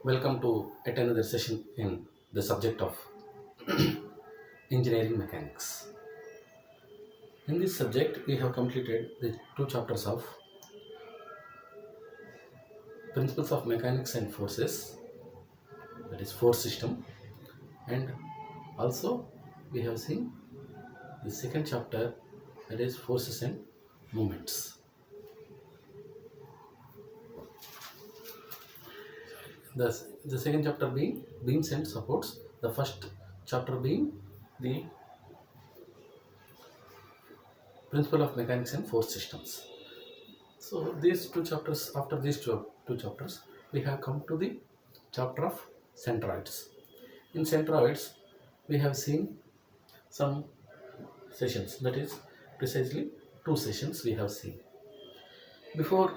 Welcome to yet another session in the subject of engineering mechanics. In this subject, we have completed the two chapters of principles of mechanics and forces, that is force system, and also we have seen the second chapter, that is forces and moments. The second chapter being beams and supports, the first chapter being the principle of mechanics and force systems. So these two chapters, after these two chapters, we have come to the chapter of centroids. In centroids, we have seen some sessions, that is precisely two sessions we have seen. Before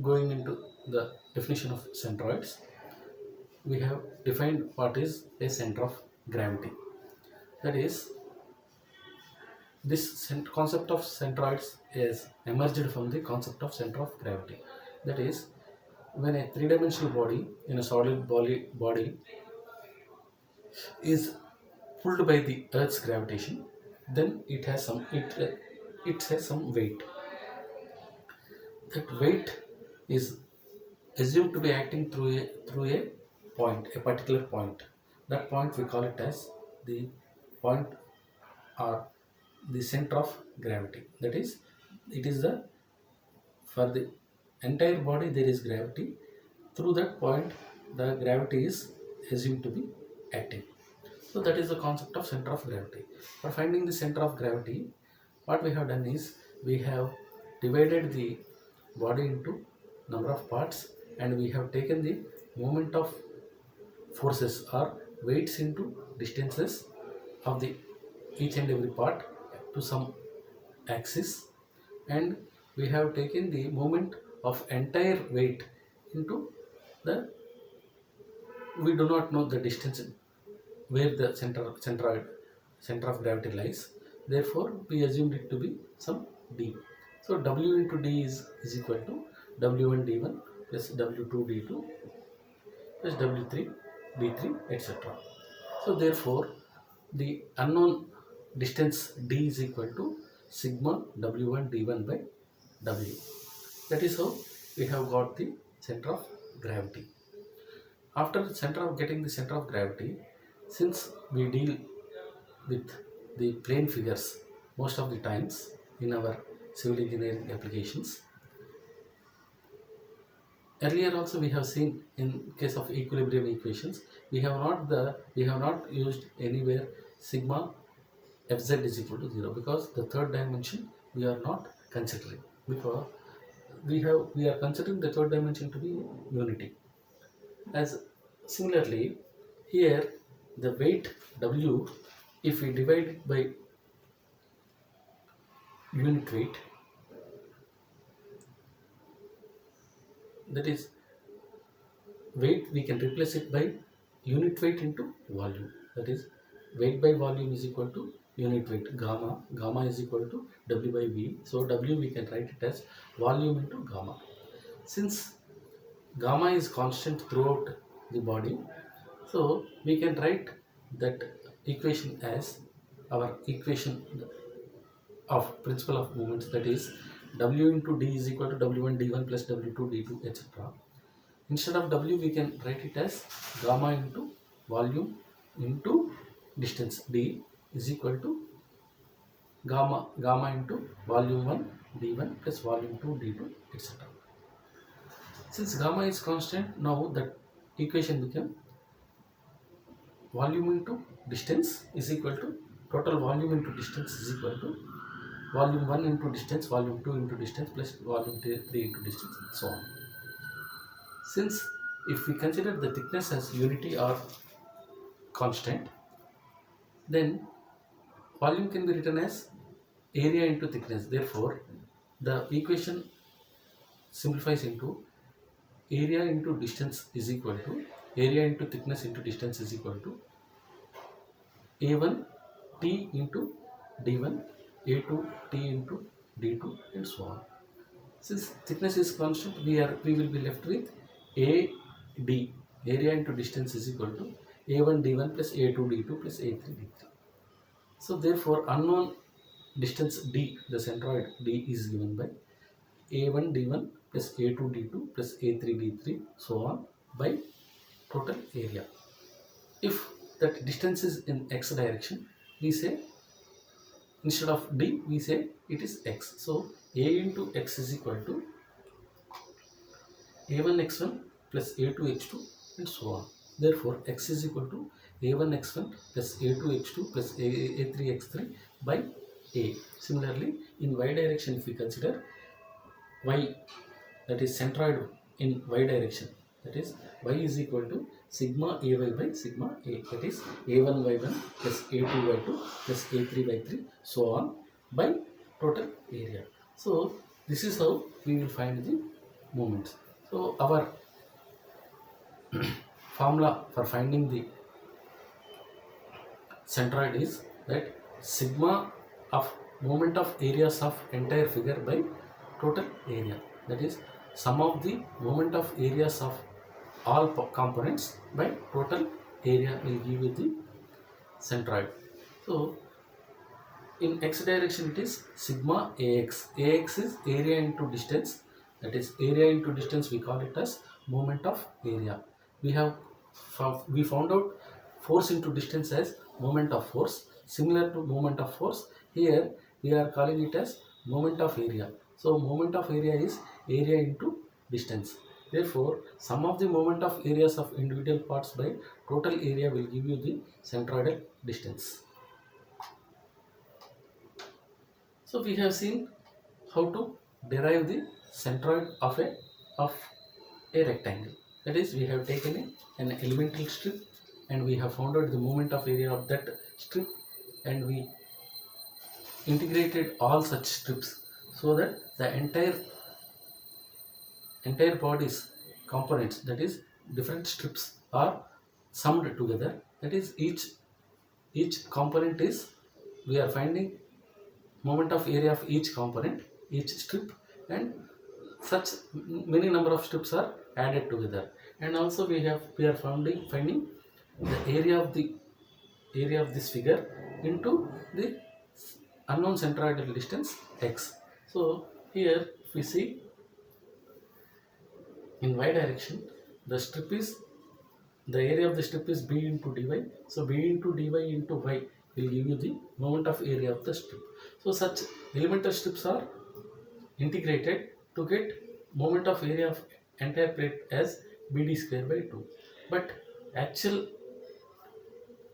going into the definition of centroids, we have defined what is a center of gravity. That is, this concept of centroids is emerged from the concept of center of gravity. That is, when a three-dimensional body in a solid body is pulled by the Earth's gravitation, then it has some weight. That weight is assumed to be acting through a point, a particular point. That point we call it as the point or the center of gravity. That is, it is the for the entire body there is gravity. Through that point, the gravity is assumed to be acting. So that is the concept of center of gravity. For finding the center of gravity, what we have done is we have divided the body into number of parts, and we have taken the moment of forces or weights into distances of the each and every part to some axis, and we have taken the moment of entire weight into the, we do not know the distance where the center of gravity lies. Therefore, we assumed it to be some d. So W into d is equal to W1 d1 plus W2 d2 plus W3 d3, etc. So therefore, the unknown distance d is equal to sigma W1 d1 by W. That is how we have got the center of gravity. After getting the center of gravity, since we deal with the plane figures most of the times in our civil engineering applications, earlier also we have seen in case of equilibrium equations, we have not used anywhere sigma fz is equal to 0, because the third dimension we are not considering, because we are considering the third dimension to be unity. As similarly, here the weight W, if we divide it by unit weight, that is weight, we can replace it by unit weight into volume. That is, weight by volume is equal to unit weight, gamma is equal to W by V. So W we can write it as volume into gamma. Since gamma is constant throughout the body, so we can write that equation as our equation of principle of movements, that is W into d is equal to W1 d1 plus W2 d2, etc. Instead of W, we can write it as gamma into volume into distance d is equal to gamma into volume 1 d1 plus volume 2 d2, etc. Since gamma is constant, now that equation became volume into distance is equal to total volume into distance is equal to volume 1 into distance, volume 2 into distance plus volume 3 into distance, and so on. Since if we consider the thickness as unity or constant, then volume can be written as area into thickness. Therefore, the equation simplifies into area into distance is equal to area into thickness into distance is equal to A1 T into D1, A2 T into D2, and so on. Since thickness is constant, we will be left with AD area into distance is equal to a1 d1 plus a2 d2 plus a3 d3. So therefore unknown distance d, the centroid d, is given by a1 d1 plus a2 d2 plus a3 d3 so on by total area. If that distance is in x direction, we say instead of d we say it is x. So a into x is equal to a1 x1 plus a2 x2 and so on. Therefore x is equal to a1 x1 plus a2 x2 plus a3 x3 by a. Similarly, in y direction, if we consider y, that is centroid in y direction, that is y is equal to sigma ay by sigma a, that is a1 y1 plus a2 y2 plus a3 y3 so on by total area. So this is how we will find the moments. So our formula for finding the centroid is that sigma of moment of areas of entire figure by total area, that is sum of the moment of areas of all components by total area will give you the centroid. So in x direction it is sigma ax. Ax is area into distance, that is area into distance we call it as moment of area. We found out force into distance as moment of force. Similar to moment of force, here we are calling it as moment of area. So moment of area is area into distance. Therefore sum of the moment of areas of individual parts by total area will give you the centroidal distance. So we have seen how to derive the centroid of a rectangle. That is, we have taken an elemental strip and we have found out the moment of area of that strip, and we integrated all such strips so that the entire body's components, that is different strips, are summed together. That is, each component is, we are finding moment of area of each component, each strip, and such many number of strips are added together. And also we are finding the area of this figure into the unknown centroidal distance x. So here if we see in y direction, the area of the strip is b into dy. So b into dy into y will give you the moment of area of the strip. So such elemental strips are integrated to get moment of area of entire plate as bd square by 2. But actual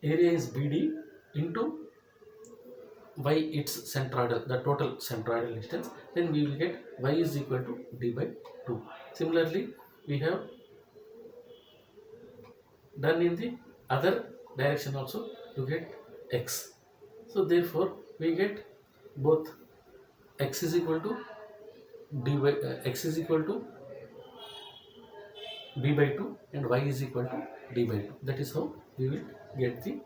area is bd into y its centroidal, the total centroidal distance. Then we will get y is equal to d by 2. Similarly, we have done in the other direction also to get x. So therefore we get both x is equal to x is equal to b by 2 and y is equal to d by 2. That is how we will get the.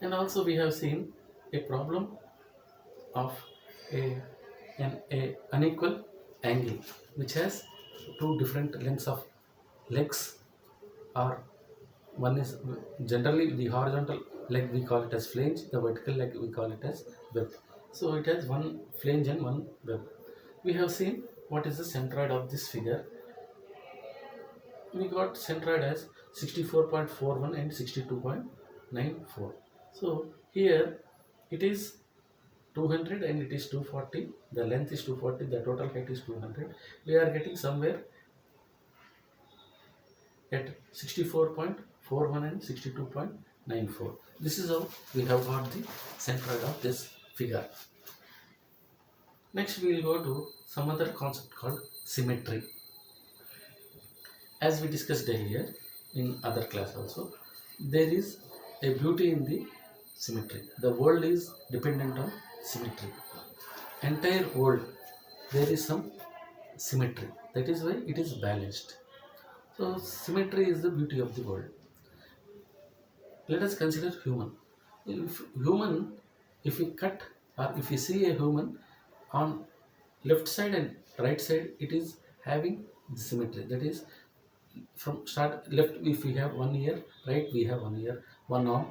And also we have seen a problem of a unequal angle which has two different lengths of legs, or one is generally the horizontal leg we call it as flange, the vertical leg we call it as web. So it has one flange and one web. We have seen what is the centroid of this figure. We got centroid as 64.41 and 62.94. So here it is 200 and it is 240. The length is 240, the total height is 200. We are getting somewhere at 64.41 and 62.94. This is how we have got the centroid of this figure. Next we will go to some other concept called symmetry. As we discussed earlier in other class also, there is a beauty in the symmetry. The world is dependent on symmetry. Entire world, there is some symmetry. That is why it is balanced. So symmetry is the beauty of the world. Let us consider human. If we cut, or if we see a human on left side and right side, it is having the symmetry. That is, from start left, if we have one ear, right, we have one ear, one arm,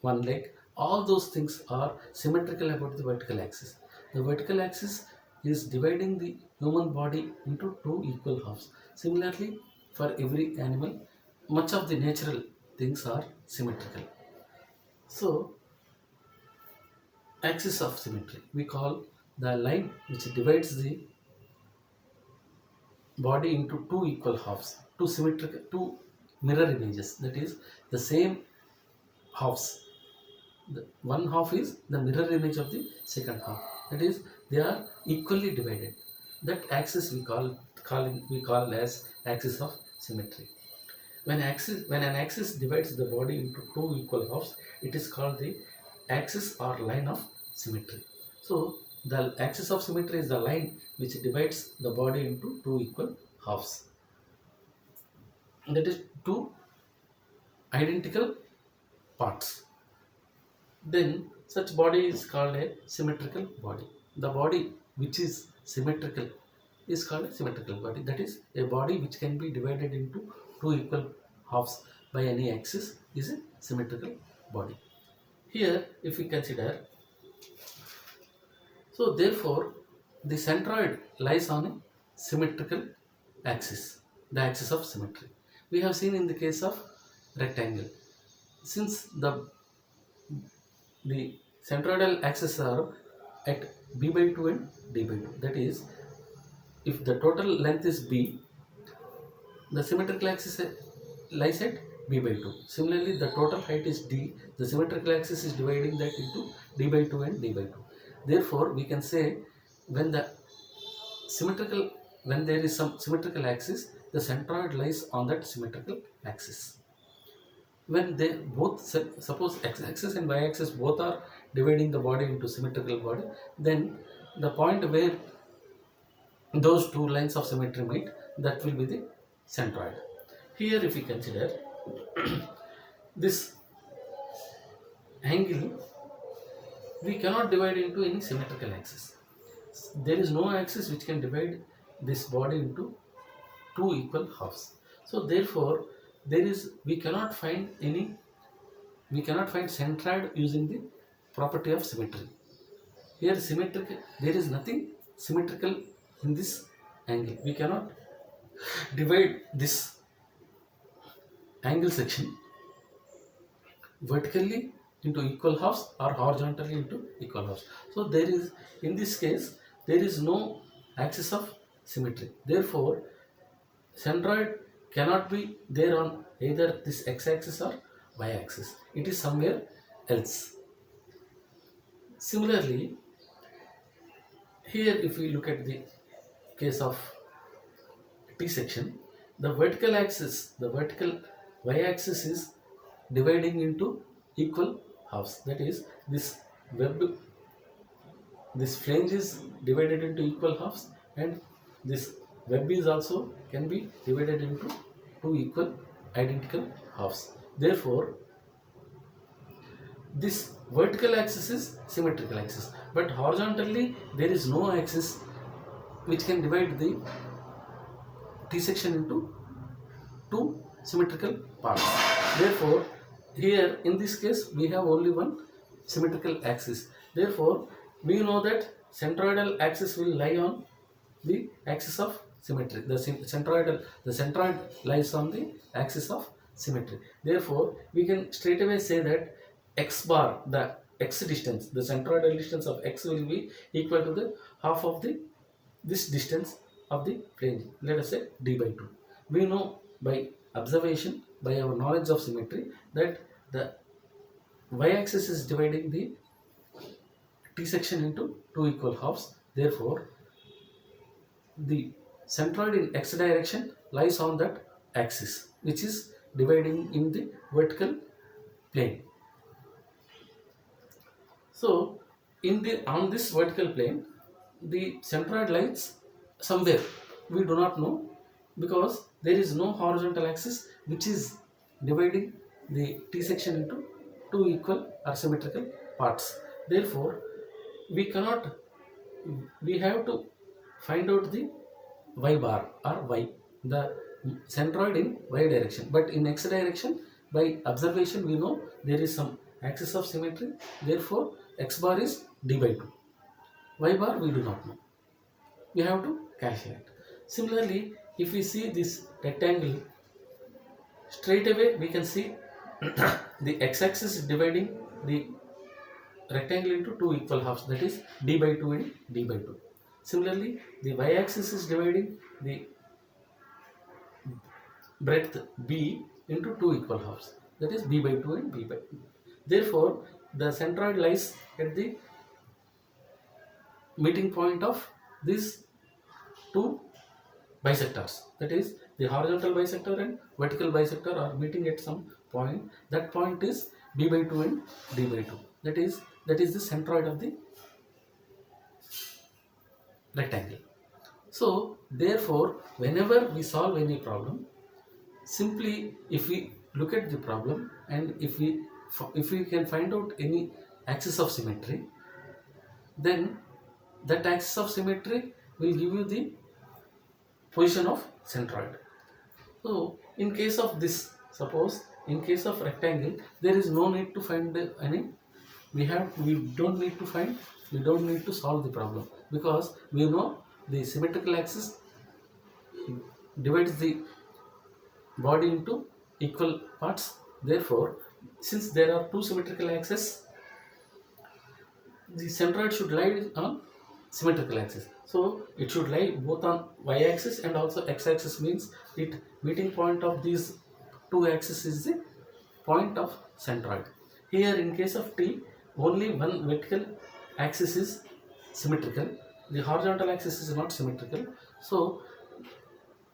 one leg, all those things are symmetrical about the vertical axis. The vertical axis is dividing the human body into two equal halves. Similarly, for every animal, much of the natural things are symmetrical. So axis of symmetry, we call the line which divides the body into two equal halves, two symmetrical, two mirror images, that is the same halves. The one half is the mirror image of the second half, that is they are equally divided. That axis we call as axis of symmetry. When an axis divides the body into two equal halves, it is called the axis or line of symmetry. So the axis of symmetry is the line which divides the body into two equal halves, that is two identical parts. Then such body is called a symmetrical body. The body which is symmetrical is called a symmetrical body. That is, a body which can be divided into two equal halves by any axis is a symmetrical body. Here, if we consider, so therefore, the centroid lies on a symmetrical axis, the axis of symmetry. We have seen in the case of rectangle, since the centroidal axes are at b by 2 and d by 2. That is, if the total length is b, the symmetrical axis lies at b by 2. Similarly, the total height is d, the symmetrical axis is dividing that into d by 2 and d by 2. Therefore, we can say when the symmetrical when there is some symmetrical axis, the centroid lies on that symmetrical axis. When they both, suppose x-axis and y-axis both are dividing the body into symmetrical body, then the point where those two lines of symmetry meet, that will be the centroid. Here, if we consider this angle, we cannot divide into any symmetrical axis. There is no axis which can divide this body into two equal halves. So therefore, we cannot find centroid using the property of symmetry. Here there is nothing symmetrical in this angle. We cannot divide this angle section vertically into equal halves or horizontally into equal halves. So in this case, there is no axis of symmetry. Therefore, centroid cannot be there on either this x-axis or y-axis. It is somewhere else. Similarly, here if we look at the case of T-section, the vertical y-axis is dividing into equal halves. That is, this flange is divided into equal halves, and this web is also can be divided into two equal identical halves. Therefore, this vertical axis is symmetrical axis, but horizontally there is no axis which can divide the T-section into two symmetrical parts. Therefore, here in this case we have only one symmetrical axis. Therefore, we know that centroidal axis will lie on the axis of symmetry. The centroid lies on the axis of symmetry. Therefore, we can straight away say that x bar, the x distance, the centroidal distance of x will be equal to the half of this distance of the plane. Let us say d by 2. We know by observation, by our knowledge of symmetry, that the y-axis is dividing the T-section into two equal halves. Therefore, the centroid in x direction lies on that axis, which is dividing in the vertical plane. So, on this vertical plane, the centroid lies somewhere. We do not know, because there is no horizontal axis which is dividing the T-section into two equal or symmetrical parts. Therefore, we have to find out the y bar or y, the centroid in y direction, but in x direction by observation we know there is some axis of symmetry, therefore x bar is d by 2, y bar we do not know, we have to calculate. Similarly, if we see this rectangle, straight away we can see the x-axis is dividing the rectangle into two equal halves, that is d by 2 and d by 2. Similarly, the y-axis is dividing the breadth b into two equal halves, that is b by 2 and b by 2. Therefore, the centroid lies at the meeting point of these two bisectors, that is the horizontal bisector and vertical bisector are meeting at some point. That point is b by 2 and d by 2. That is the centroid of the rectangle. So therefore, whenever we solve any problem, simply if we look at the problem and if we can find out any axis of symmetry, then that axis of symmetry will give you the position of centroid. So in case of this, suppose in case of rectangle, there is no need to find any, we don't need to solve the problem, because we know the symmetrical axis divides the body into equal parts. Therefore, since there are two symmetrical axes, the centroid should lie on symmetrical axis. So it should lie both on y-axis and also x-axis, means it meeting point of these two axes is the point of centroid. Here in case of T, only one vertical axis is symmetrical, the horizontal axis is not symmetrical. So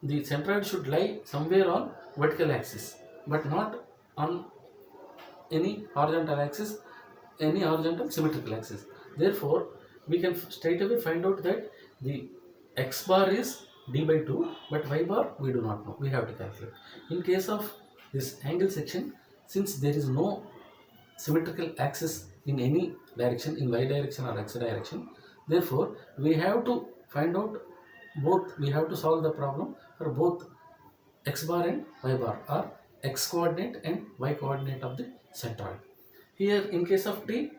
the centroid should lie somewhere on vertical axis, but not on any horizontal axis, any horizontal symmetrical axis. Therefore, we can straight away find out that the x bar is d by 2, but y bar we do not know, we have to calculate. In case of this angle section, since there is no symmetrical axis in any direction, in y direction or x direction, therefore we have to find out both, we have to solve the problem for both x bar and y bar, or x coordinate and y coordinate of the centroid. Here in case of T,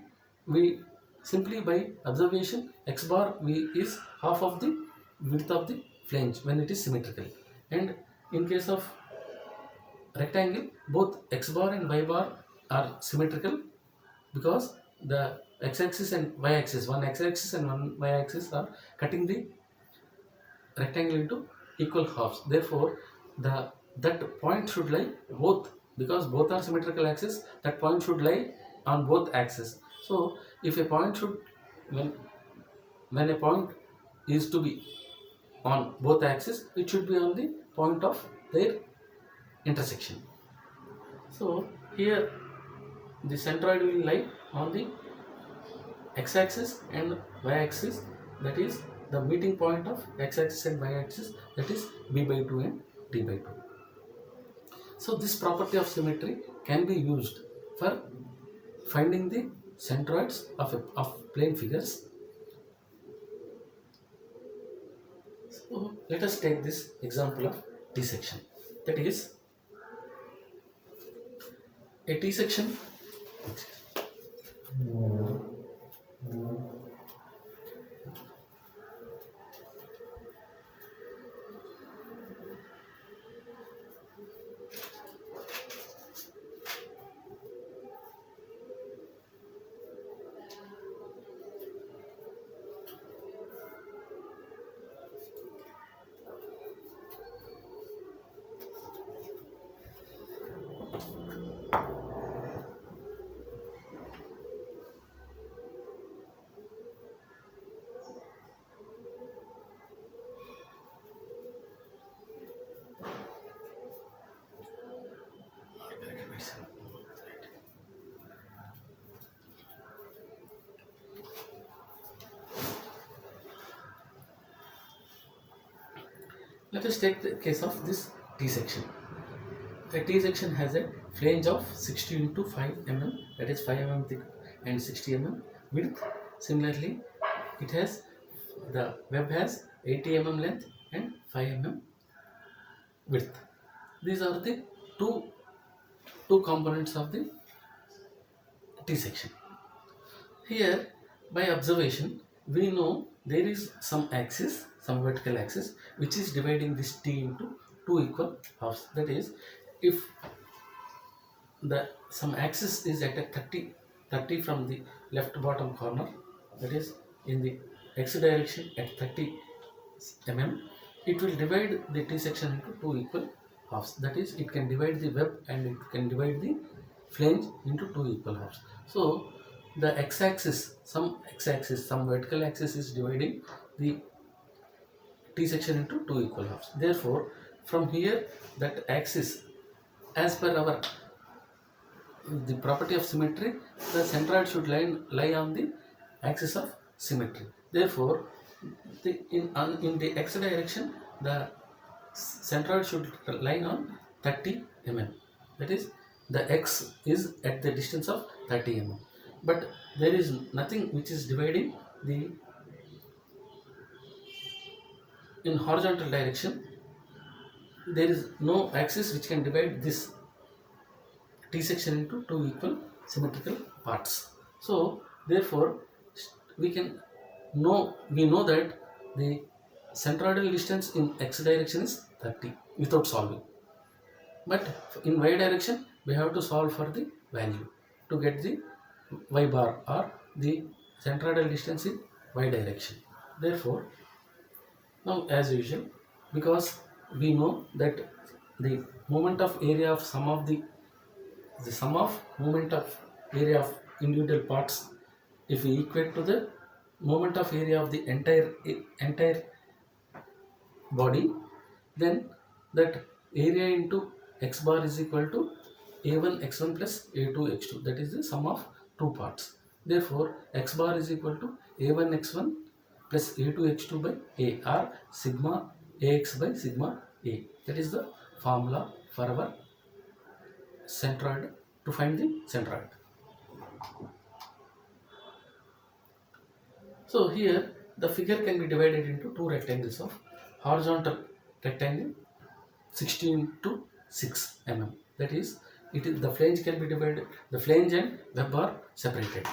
we simply by observation, x bar is half of the width of the flange when it is symmetrical, and in case of rectangle, both x bar and y bar are symmetrical, because the x-axis and y-axis, one x-axis and one y-axis are cutting the rectangle into equal halves. Therefore, that point should lie both, because both are symmetrical axis, that point should lie on both axes. So if a point should, when a point is to be on both axes, it should be on the point of their intersection. So here the centroid will lie on the x-axis and y-axis, that is the meeting point of x-axis and y-axis, that is b by 2 and d by 2. So this property of symmetry can be used for finding the centroids of plane figures. So let us take this example of T section. That is a T section. Let us take the case of this T section. A T section has a flange of 60 into 5 mm, that is 5 mm thick and 60 mm width. Similarly, the web has 80 mm length and 5 mm width. These are the two two components of the T section. Here, by observation, we know there is some axis, some vertical axis, which is dividing this T into two equal halves. That is, if the some axis is at a 30 from the left bottom corner, that is in the x direction at 30 mm, it will divide the T section into two equal halves. That is, it can divide the web and it can divide the flange into two equal halves. So the x-axis, some vertical axis is dividing the T section into two equal halves. Therefore, from here, that axis, as per our the property of symmetry, the centroid should lie on the axis of symmetry. Therefore, in the x direction, the centroid should lie on 30 mm. That is, the x is at the distance of 30 mm. But there is nothing which is dividing the in horizontal direction. There is no axis which can divide this T section into two equal symmetrical parts. So therefore, we know that the centroidal distance in x direction is 30 without solving. But in y direction, we have to solve for the value to get the y bar or the centroidal distance in y direction. Therefore, now as usual, because we know that the moment of area of the sum of moment of area of individual parts, if we equate to the moment of area of the entire body, then that area into x bar is equal to a1 x1 plus a2 x2. That is the sum of two parts. Therefore, x bar is equal to a1 x1 plus a2 x2 by a, or sigma ax by sigma a. That is the formula for our centroid, to find the centroid. So here the figure can be divided into two rectangles of horizontal rectangle 16 to 6 mm. That is, the flange can be divided, the flange and web are separated.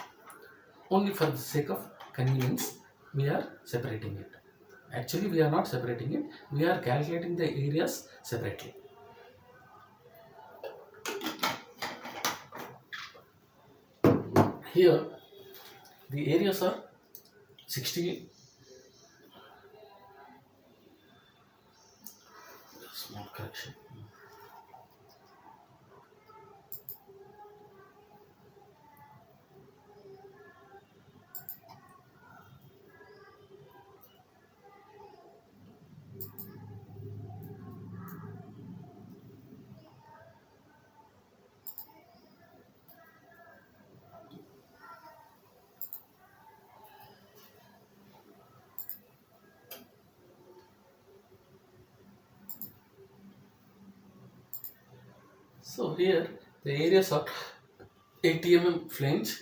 Only for the sake of convenience, we are separating it. Actually, we are not separating it, we are calculating the areas separately. Here, the areas are 60. Small correction. So here the areas are 80 mm flange,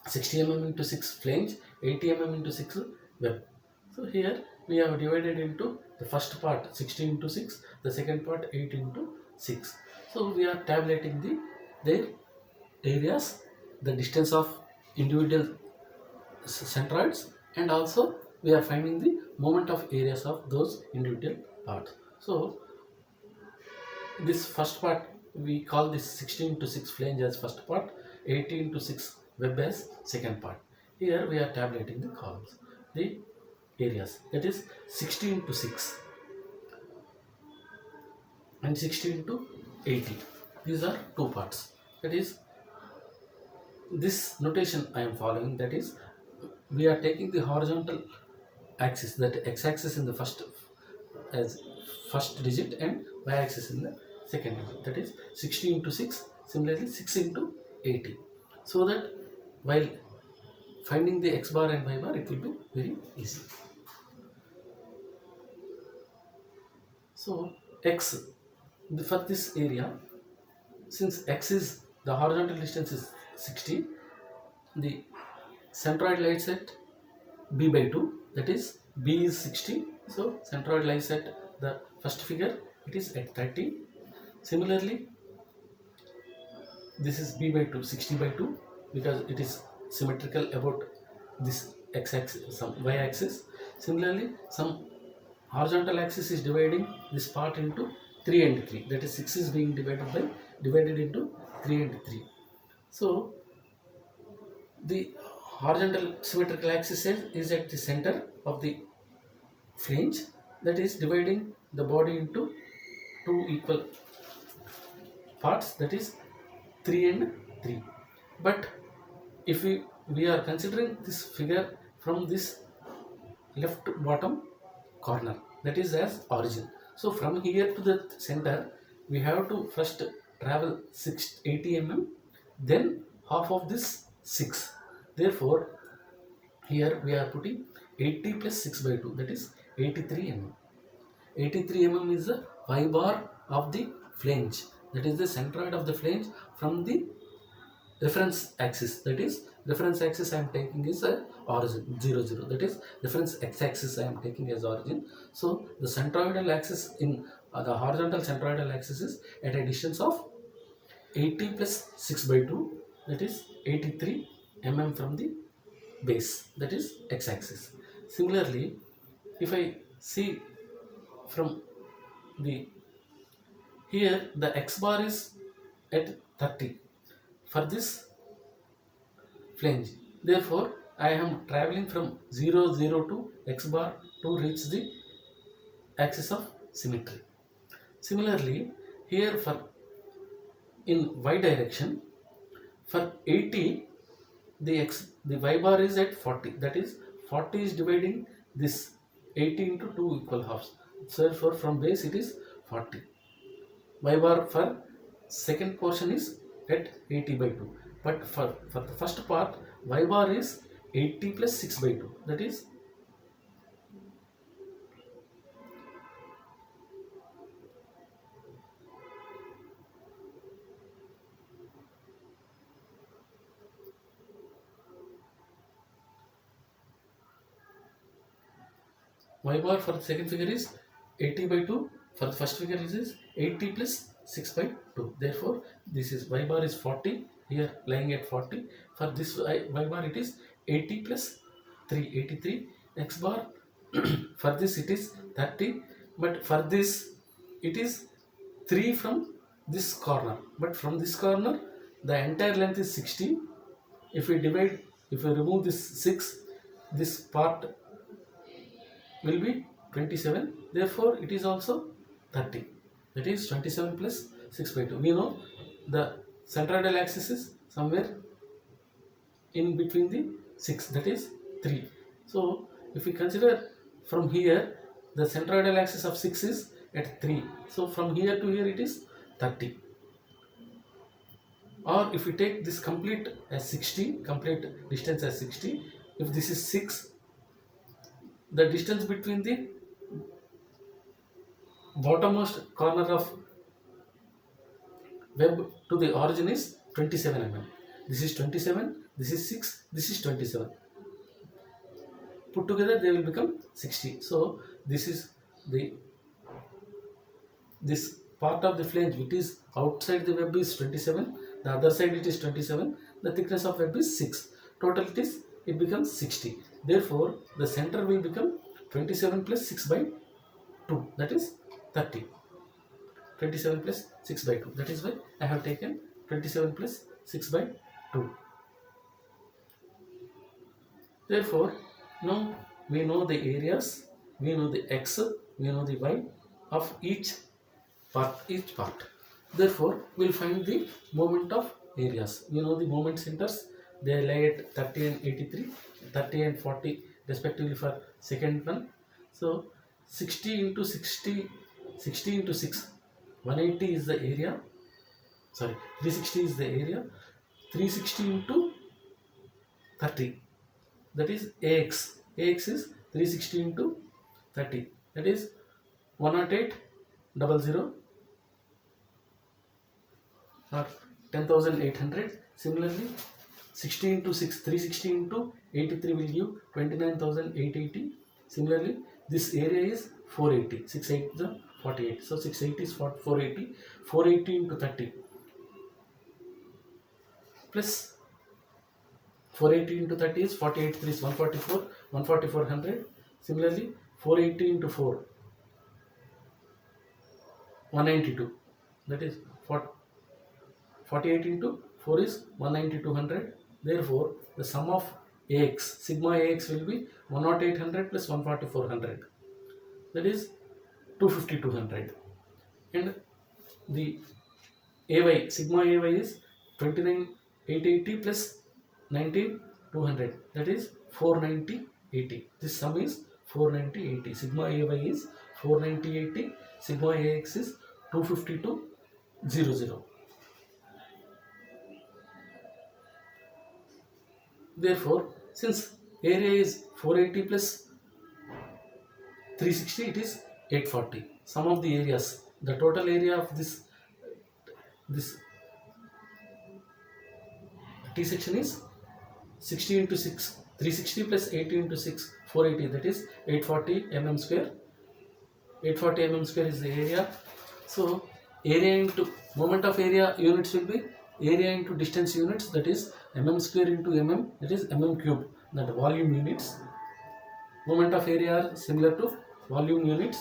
60 mm into 6 flange, 80 mm into 6 web. So here we have divided into the first part 16 into 6, the second part 8 into 6. So we are tabulating their areas, the distance of individual centroids, and also we are finding the moment of areas of those individual parts. So this first part, we call this 16 to 6 flange as first part, 18 to 6 web as second part. Here we are tabulating the columns, the areas, that is 16 to 6 and 16 to 80. These are two parts. That is, this notation I am following, that is, we are taking the horizontal axis, that x-axis in the first as first digit and y-axis in the second digit, that is 60 into 6, similarly 6 into 80, so that while finding the x bar and y bar, it will be very easy. So x, for this area, since x is the horizontal distance is 60, the centroid lies at b by 2 that is B is 60. So centroid lies at the first figure, it is at 30. Similarly, this is B by 2, 60 by 2, because it is symmetrical about this x-axis, some y-axis. Similarly, some horizontal axis is dividing this part into 3 and 3. That is 6 is being divided into 3 and 3. So the horizontal symmetrical axis is at the center of the flange, that is dividing the body into two equal parts, that is 3 and 3. But if we are considering this figure from this left bottom corner, that is as origin. So from here to the center we have to first travel 80 mm, then half of this 6. Therefore here we are putting 80 plus 6 by 2, that is 83 mm. 83 mm is the y bar of the flange, that is the centroid of the flange from the reference axis. That is reference axis I am taking is a origin 0 0, that is reference x-axis I am taking as origin. So the centroidal axis in the horizontal centroidal axis is at a distance of 80 plus 6 by 2, that is 83 mm from the base, that is x-axis. Similarly, if I see from the here the x bar is at 30 for this flange. Therefore, I am traveling from 0 0 to x bar to reach the axis of symmetry. Similarly, here for in y direction for 80 the y bar is at 40, that is 40 is dividing this 80 into 2 equal halves. So therefore from base it is 40. Y bar for second portion is at 80 by 2, but for the first part y bar is 80 plus 6 by 2, that is y bar for the second figure is 80 by 2, for the first figure is 80 plus 6 by 2. Therefore this is y bar is 40, here lying at 40. For this y bar it is 80 plus 3, 83. X bar for this it is 30, but for this it is 3 from this corner, but from this corner the entire length is 60. If we remove this 6, this part will be 27. Therefore it is also 30, that is 27 plus 6 by 2. We know the centroidal axis is somewhere in between the 6, that is 3. So if we consider from here the centroidal axis of 6 is at 3, so from here to here it is 30. Or if we take this complete as 60, complete distance as 60, if this is 6, the distance between the bottommost corner of web to the origin is 27 mm. This is 27, this is 6, this is 27. Put together they will become 60. So this is this part of the flange which is outside the web is 27, the other side it is 27, the thickness of web is 6. Total it becomes 60. Therefore the center will become 27 plus 6 by 2, that is 30. 27 plus 6 by 2, that is why I have taken 27 plus 6 by 2. Therefore now we know the areas, we know the x, we know the y of each part. Therefore we will find the moment of areas. We know the moment centers, they lie at 30 and 83, 30 and 40 respectively for second one. So 60 into 60, 60 into 6, 180 is the area, sorry 360 is the area, 360 into 30, that is AX is 360 into 30, that is 108,000 or 10,800. Similarly 60 into 6, 360 into 83 will give 29,880. Similarly, this area is 480. 6 8 is 48. So 680 is 480. 480 into 30 plus 480 into 30 is 48 3 is 144. 144 100. Similarly, 480 into 4 192. That is 48 into 4 is 19200. Therefore, the sum of AX, sigma AX will be 10800 plus 14400. That is 25200. And the AY, sigma AY is 29880 plus 19200. That is 49080. This sum is 49080. Sigma AY is 49080. Sigma AX is 25200. Therefore, since area is 480 plus 360, it is 840. Sum of the areas, the total area of this T section is 60 into 6, 360 plus 80 into 6, 480, that is 840 mm square. 840 mm square is the area. So, area into moment of area units will be area into distance units, that is mm square into mm, that is mm cube, that volume units. Moment of area are similar to volume units.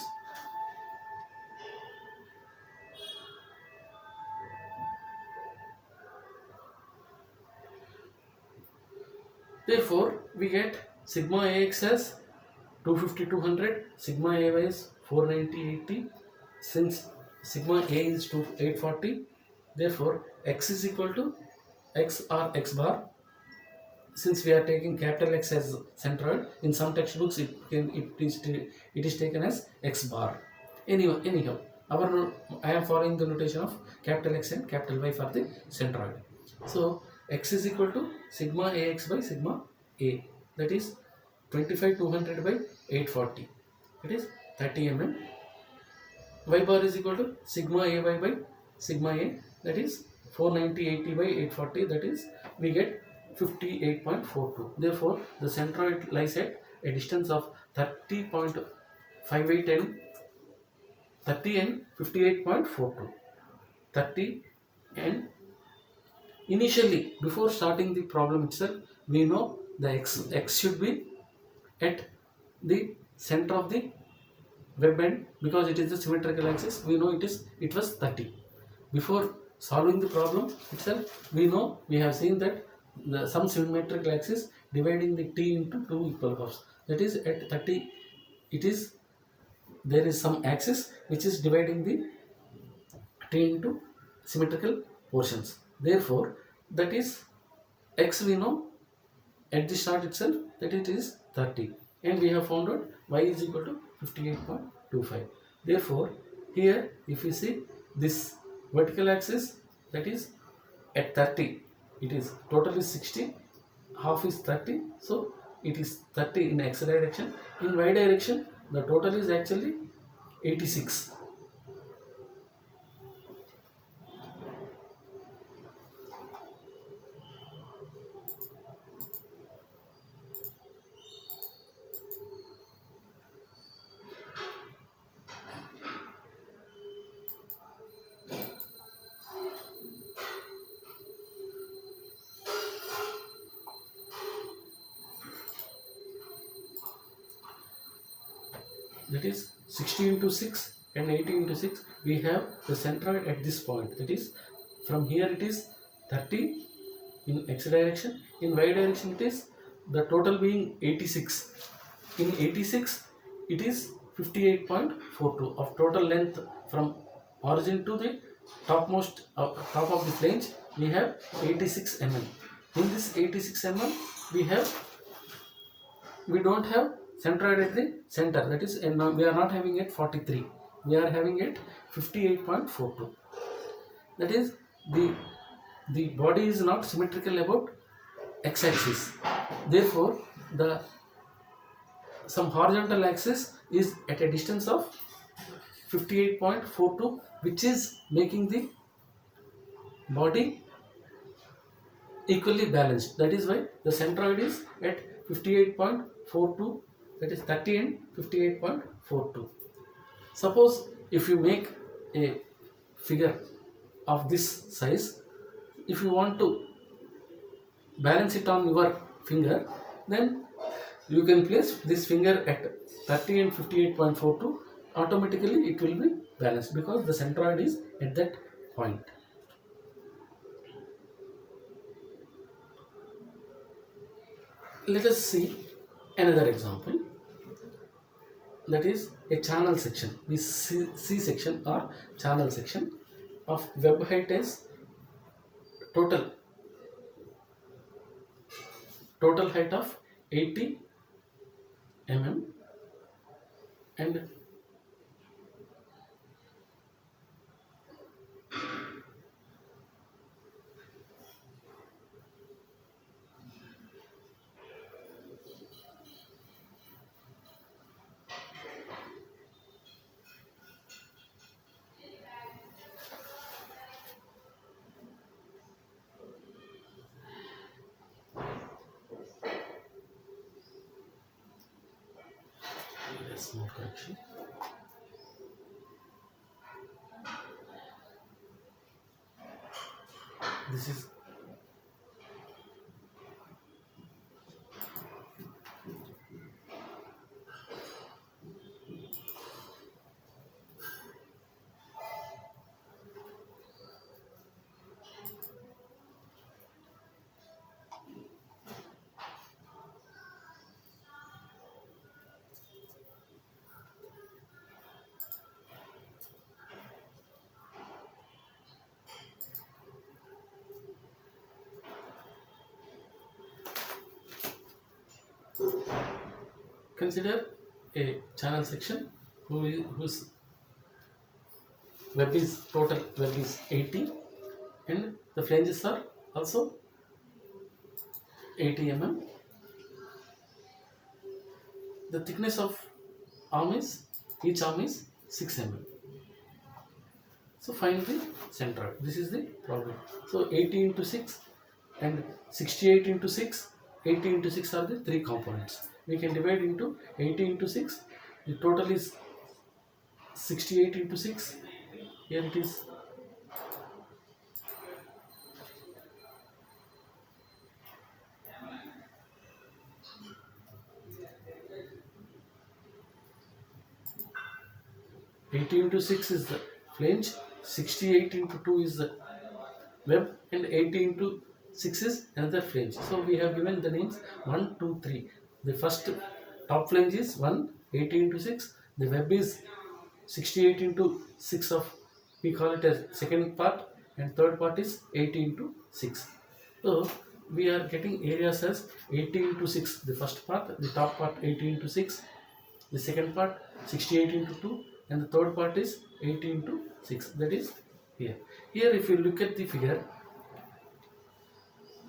Therefore, we get sigma AX as 25200, sigma AY is 49080. Since sigma A is 840, therefore X is equal to X or X bar. Since we are taking capital X as centroid, in some textbooks it is taken as X bar. Anyhow, I am following the notation of capital X and capital Y for the centroid. So X is equal to sigma AX by sigma A, that is 25200 by 840, it is 30 mm. Y bar is equal to sigma AY by sigma A, that is 49080 by 840, that is we get 58.42. Therefore, the centroid lies at a distance of 30.58 and 30 and 58.42. 30 and initially, before starting the problem itself, we know the x should be at the center of the web end, because it is the symmetrical axis. We know it was 30. Before solving the problem itself, we have seen that some symmetrical axis dividing the t into two equal halves. That is at 30, there is some axis which is dividing the t into symmetrical portions. Therefore, that is x, we know at the start itself that it is 30, and we have found out y is equal to 58.25. Therefore, here if you see this vertical axis, that is at 30, it is total is 60, half is 30, so it is 30 in x direction. In y direction, the total is actually 86. That is 60 into 6 and 80 into 6. We have the centroid at this point. That is, from here it is 30 in x direction. In y direction, it is the total being 86. In 86, it is 58.42 of total length from origin to the topmost top of the flange. We have 86 mm. In this 86 mm, we don't have centroid at the center. That is, we are not having it 43. We are having it 58.42. That is, the body is not symmetrical about x-axis. Therefore, some horizontal axis is at a distance of 58.42, which is making the body equally balanced. That is why the centroid is at 58.42 that is 30 and 58.42. Suppose if you make a figure of this size, if you want to balance it on your finger, then you can place this finger at 30 and 58.42. Automatically it will be balanced because the centroid is at that point. Let us see another example, that is a channel section. This C section or channel section of web height is total height of 80 mm and a small correction. This is consider a channel section whose total web is 80 and the flanges are also 80 mm. The thickness of each arm is 6 mm. So find the centroid. This is the problem. So 80 into 6 and 68 into 6, 80 into 6 are the three components. We can divide into 80 into 6. The total is 68 into 6. Here it is 80 into 6 is the flange, 68 into 2 is the web, and 80 into 6 is another flange. So we have given the names 1, 2, 3. The first top flange is 1, 80 into 6. The web is 68 into 6 of, we call it as second part, and third part is 80 into 6. So we are getting areas as 80 into 6, the first part, the top part 80 into 6, the second part 68 into 2, and the third part is 80 into 6. That is here. Here if you look at the figure,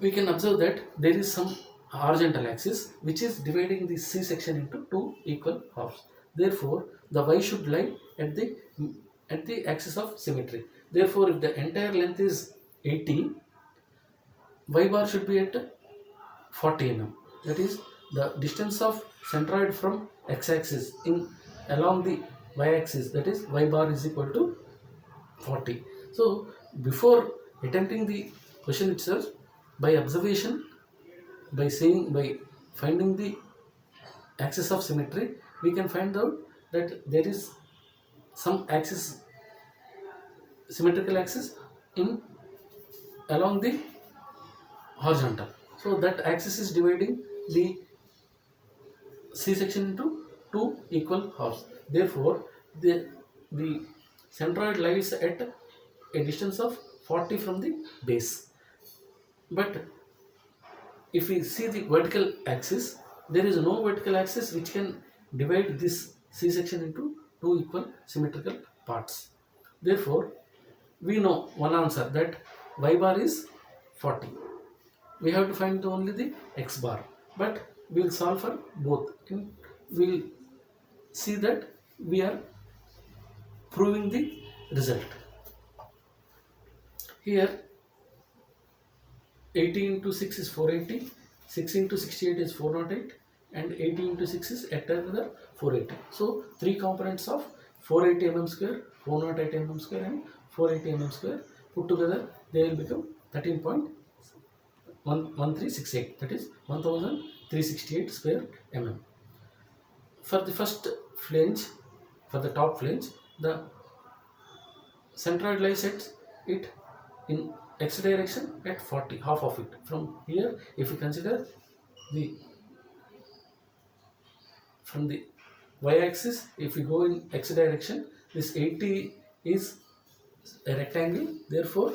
we can observe that there is some horizontal axis which is dividing the C section into two equal halves. Therefore, the Y should lie at the axis of symmetry. Therefore, if the entire length is 80, Y bar should be at 40 mm. That is the distance of centroid from x-axis along the y-axis, that is Y bar is equal to 40. So before attempting the question itself, by observation, by finding the axis of symmetry, we can find out that there is some symmetrical axis along the horizontal. So that axis is dividing the C section into two equal halves. Therefore, the centroid lies at a distance of 40 from the base. But if we see the vertical axis, there is no vertical axis which can divide this C section into two equal symmetrical parts. Therefore, we know one answer, that Y bar is 40. We have to find only the X bar, but we will solve for both. We will see that we are proving the result. Here 80 into 6 is 480, 6 into 68 is 408, and 80 into 6 is at another 480. So 3 components of 480 mm square, 408 mm square and 480 mm square put together, they will become 13.1368, that is 1368 square mm. For the first flange, for the top flange, the centroid lies at it in x direction at 40, half of it. From here, if we consider the from the y-axis, if we go in x direction, this 80 is a rectangle. Therefore,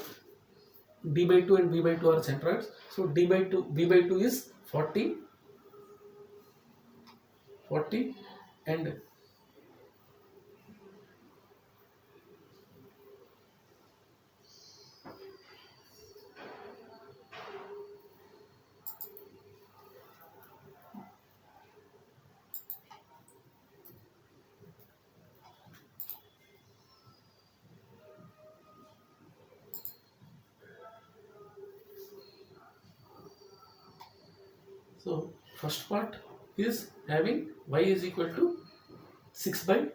d by 2 and b by 2 are centroids. So d by 2, b by 2 is 40, 40, and so first part is having y is equal to 6 by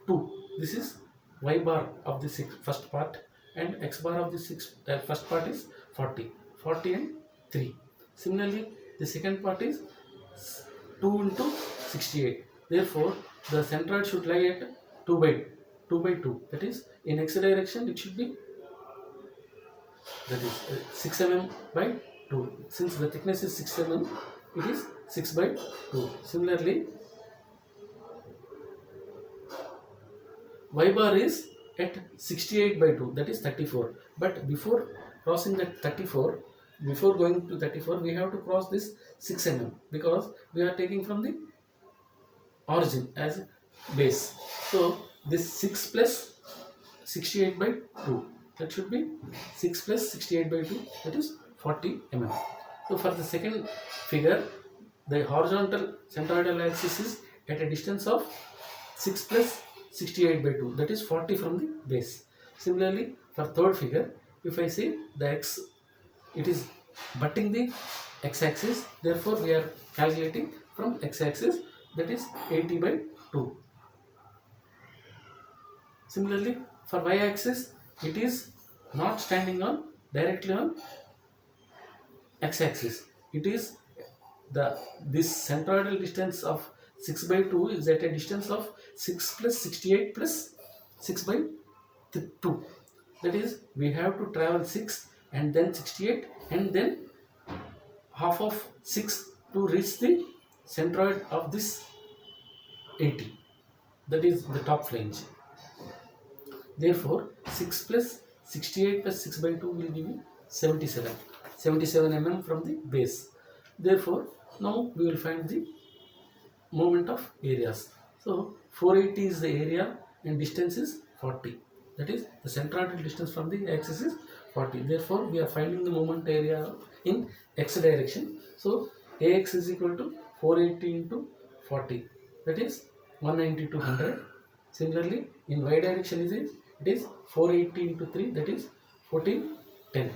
2. This is y bar of the first part, and x bar of the first part is 40, 40 and 3. Similarly, the second part is 2 into 68. Therefore, the centroid should lie at 2 by 2. That is, in x direction it should be, that is 6 mm by 2. Since the thickness is 6 mm, it is 6 by 2. Similarly, y bar is at 68 by 2, that is 34. But before crossing that 34, before going to 34, we have to cross this 6 mm, because we are taking from the origin as base. So this 6 plus 68 by 2, that should be 6 plus 68 by 2, that is 40 mm. So for the second figure, the horizontal centroidal axis is at a distance of 6 plus 68 by 2, that is 40 from the base. Similarly, for third figure, if I say the x, it is butting the x-axis, therefore we are calculating from x-axis, that is 80 by 2. Similarly, for y-axis, it is not standing on directly on x-axis. It is this centroidal distance of 6 by 2 is at a distance of 6 plus 68 plus 6 by 2. That is, we have to travel 6 and then 68 and then half of 6 to reach the centroid of this 80. That is the top flange. Therefore, 6 plus 68 plus 6 by 2 will give you 77 mm from the base. Therefore, now we will find the moment of areas. So 480 is the area and distance is 40. That is, the centroidal distance from the axis is 40. Therefore, we are finding the moment area in x direction. So ax is equal to 480 into 40. That is 190 to 100. Similarly, in y direction it is 480 into 3. That is 1410.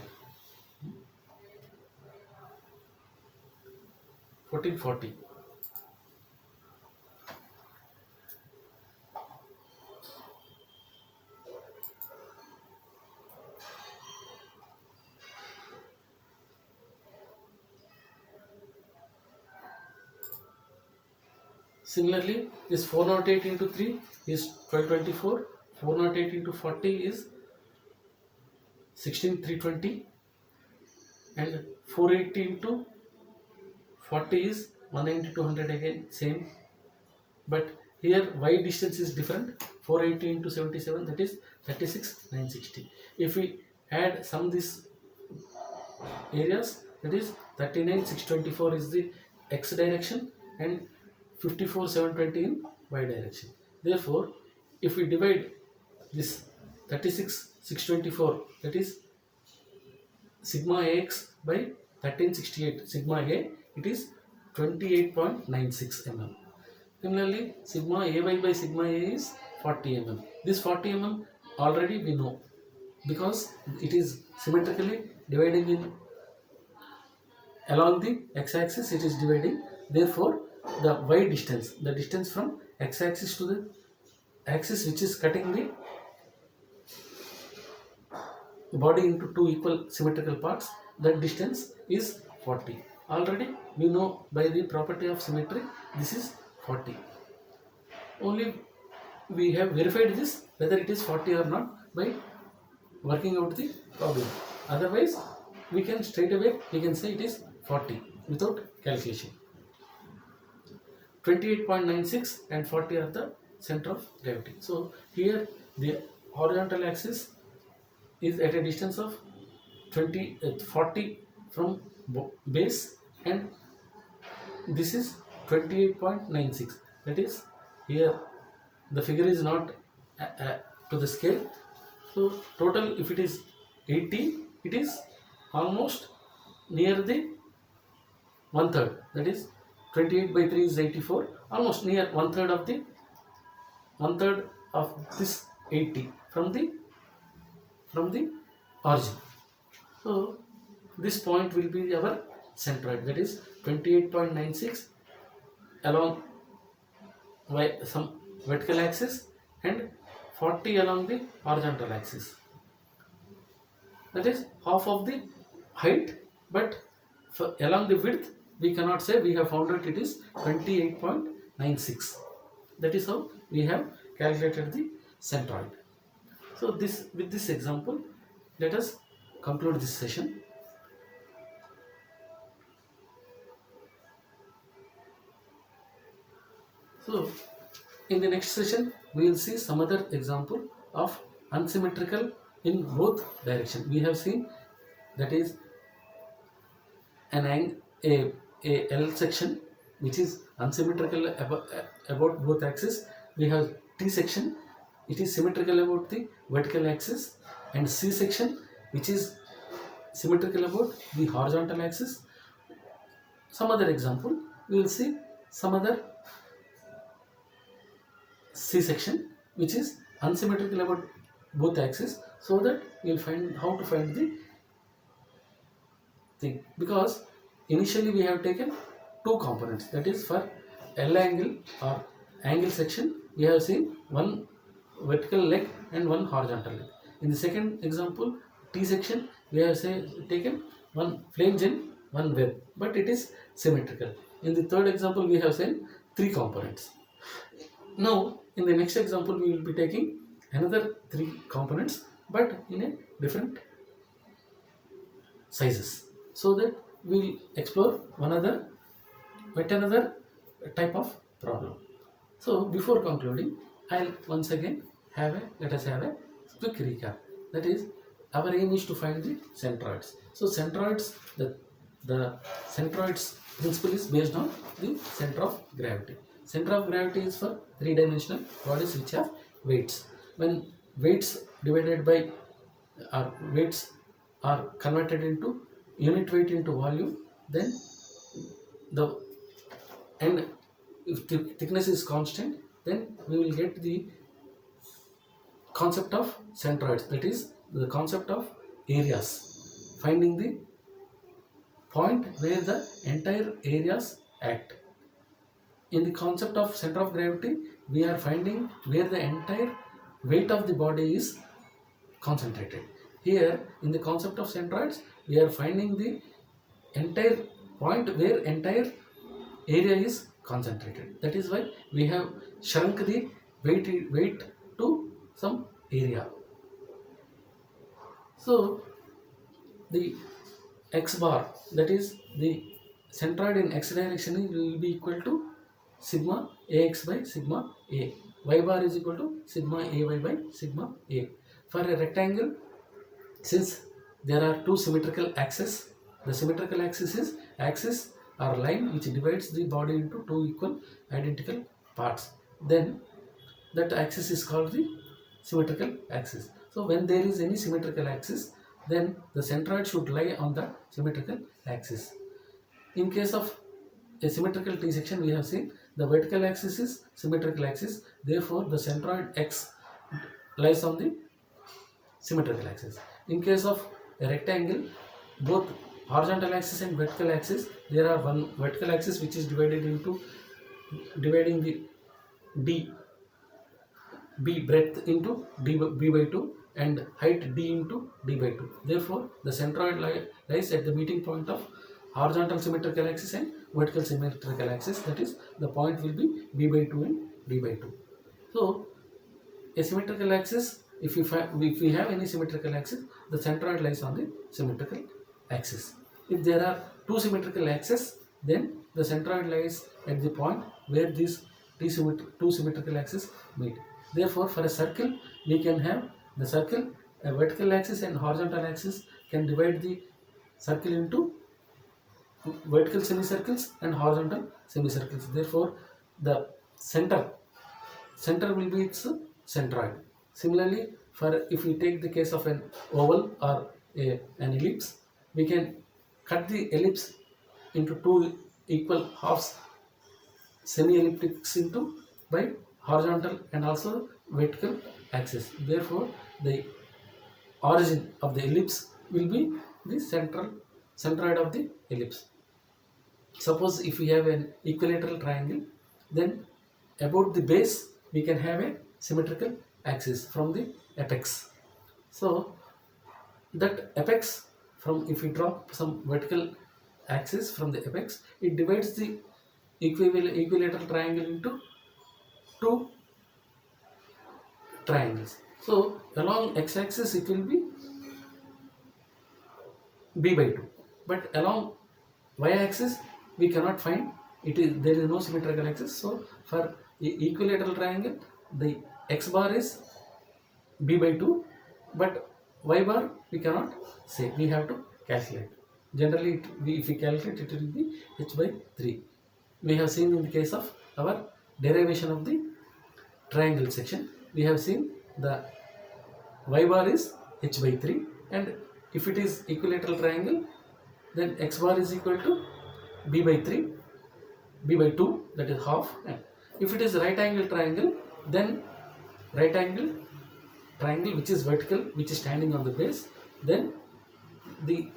1440. Similarly, this 408 into 3 is 1224. 408 into 40 is 16320, and 480 into 40 is 190 to 100, again same, but here y distance is different. 480 into 77, that is 36960. If we add sum these areas, that is 39624 is the x direction and 54720 in y direction. Therefore, if we divide this 36624, that is sigma ax by 1368 sigma a, it is 28.96 mm. Similarly, sigma ay by sigma a is 40 mm. This 40 mm already we know, because it is symmetrically dividing in along the x-axis, it is dividing. Therefore, the y distance, the distance from x-axis to the axis which is cutting the body into two equal symmetrical parts, that distance is 40. Already we know by the property of symmetry this is 40. Only we have verified this whether it is 40 or not by working out the problem. Otherwise we can straight away we can say it is 40 without calculation. 28.96 and 40 are the center of gravity. So here the horizontal axis is at a distance of 40 from base, and this is 28.96. that is, here the figure is not to the scale. So total, if it is 80, it is almost near the one third, that is 28 by 3 is 84, almost near one third of this 80 from the origin. So this point will be our centroid, that is 28.96 along some vertical axis and 40 along the horizontal axis. That is half of the height, but along the width we cannot say. We have found that it is 28.96. That is how we have calculated the centroid. So with this example, let us conclude this session. So in the next session we will see some other example of unsymmetrical in both direction. We have seen that is a L section which is unsymmetrical about both axes. We have T section, it is symmetrical about the vertical axis, and C section which is symmetrical about the horizontal axis. Some other example, we will see some other C section which is unsymmetrical about both axes, so that we will find how to find the thing, because initially we have taken two components, that is for L angle or angle section we have seen one vertical leg and one horizontal leg. In the second example, T section, we have taken one flange and one web, but it is symmetrical. In the third example we have seen three components. Now in the next example we will be taking another three components, but in a different sizes, so that we will explore yet another type of problem. So before concluding, I'll once again let us have a quick recap. That is, our aim is to find the centroids. So centroids, the centroids principle is based on the center of gravity. Center of gravity is for three-dimensional bodies which have weights. When weights divided by weights are converted into unit weight into volume, then if the thickness is constant, then we will get the concept of centroids, that is the concept of areas, finding the point where the entire areas act. In the concept of center of gravity, we are finding where the entire weight of the body is concentrated. Here in the concept of centroids, we are finding the entire point where entire area is concentrated. That is why we have shrunk the weight to some area. So the x bar, that is the centroid in x direction, will be equal to sigma ax by sigma a. Y bar is equal to sigma ay by sigma a. For a rectangle, since there are two symmetrical axes, the symmetrical axis is axis or line which divides the body into two equal identical parts, then that axis is called the symmetrical axis. So when there is any symmetrical axis, then the centroid should lie on the symmetrical axis. In case of a symmetrical T section, we have seen the vertical axis is symmetrical axis, therefore the centroid x lies on the symmetrical axis. In case of a rectangle, both horizontal axis and vertical axis, there are one vertical axis which is divided into dividing the d b breadth into b by 2 and height d into d by 2. Therefore, the centroid lies at the meeting point of horizontal symmetrical axis and vertical symmetrical axis. That is, the point will be b by 2 and d by 2. So, a symmetrical axis, if we have any symmetrical axis, the centroid lies on the symmetrical axis. If there are two symmetrical axes, then the centroid lies at the point where these two symmetrical axes meet. Therefore, for a circle, we can have the circle, a vertical axis and horizontal axis can divide the circle into vertical semicircles and horizontal semicircles. Therefore, the center will be its centroid. Similarly, for if we take the case of an oval or an ellipse, we can cut the ellipse into two equal halves, semi-elliptics into by horizontal and also vertical axis. Therefore, the origin of the ellipse will be the centroid of the ellipse. Suppose if we have an equilateral triangle, then about the base we can have a symmetrical axis from the apex. So that apex, from if we draw some vertical axis from the apex, it divides the equilateral triangle into two triangles. So along x-axis it will be b by 2, but along y-axis we cannot find it is there is no symmetrical axis. So for equilateral triangle, the x bar is b by 2, but y bar we cannot say, we have to calculate. Generally if we calculate, it will be h by 3. We have seen in the case of our derivation of the triangle section, we have seen the y bar is h by 3, and if it is equilateral triangle, then x bar is equal to b by 3, b by 2, that is half. And if it is right angle triangle, then right angle triangle which is vertical, which is standing on the base, then the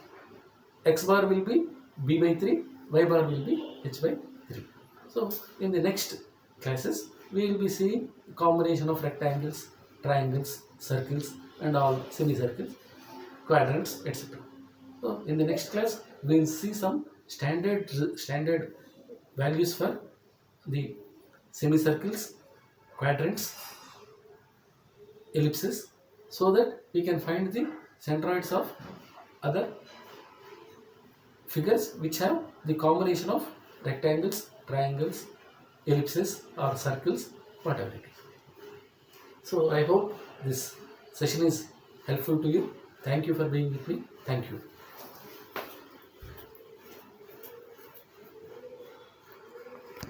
x bar will be b by 3, y bar will be h by 3. So in the next classes, we will be seeing combination of rectangles, triangles, circles and all semicircles, quadrants, etc. So in the next class, we will see some standard values for the semicircles, quadrants, ellipses, so that we can find the centroids of other figures which have the combination of rectangles, triangles, ellipses or circles, whatever it is. So I hope this session is helpful to you. Thank you for being with me. Thank you.